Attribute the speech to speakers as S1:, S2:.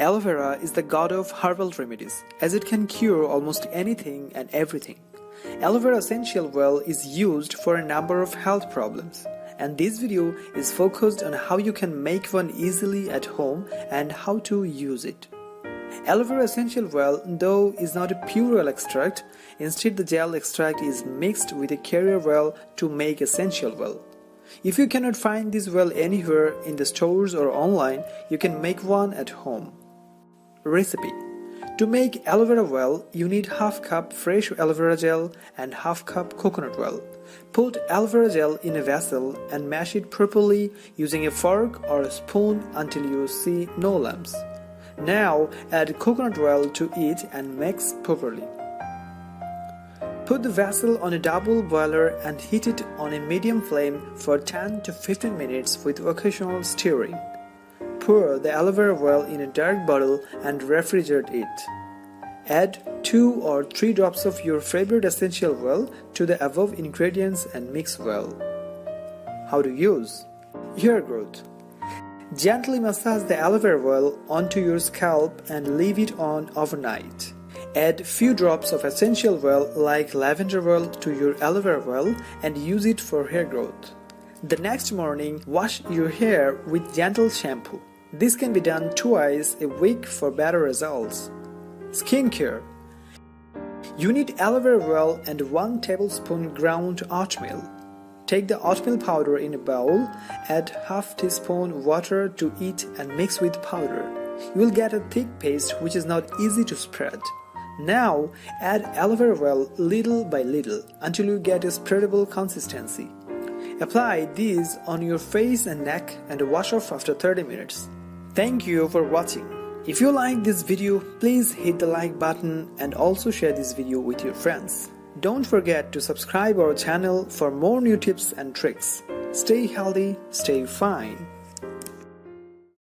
S1: Aloe vera is the god of herbal remedies, as it can cure almost anything and everything. Aloe vera essential oil is used for a number of health problems, and this video is focused on how you can make one easily at home and how to use it. Aloe vera essential oil, though, is not a pure oil extract. Instead, the gel extract is mixed with a carrier oil to make essential oil. If you cannot find this oil anywhere in the stores or online, you can make one at home. Recipe: to make aloe vera oil, you need half cup fresh aloe vera gel and half cup coconut oil. Put aloe vera gel in a vessel and mash it properly using a fork or a spoon until you see no lumps. Now add coconut oil to it and mix properly. Put the vessel on a double boiler and heat it on a medium flame for 10 to 15 minutes with occasional stirring. Pour the aloe vera oil in a dark bottle and refrigerate it. Add 2 or 3 drops of your favorite essential oil to the above ingredients and mix well. How to use? Hair growth. Gently massage the aloe vera oil onto your scalp and leave it on overnight. Add few drops of essential oil like lavender oil to your aloe vera oil and use it for hair growth. The next morning, wash your hair with gentle shampoo. This can be done twice a week for better results. Skincare. You need aloe vera oil and 1 tablespoon ground oatmeal. Take the oatmeal powder in a bowl, add half teaspoon water to it and mix with powder. You will get a thick paste which is not easy to spread. Now add aloe vera oil little by little until you get a spreadable consistency. Apply these on your face and neck and wash off after 30 minutes. Thank you for watching. If you like this video, please hit the like button and also share this video with your friends. Don't forget to subscribe our channel for more new tips and tricks. Stay healthy, stay fine.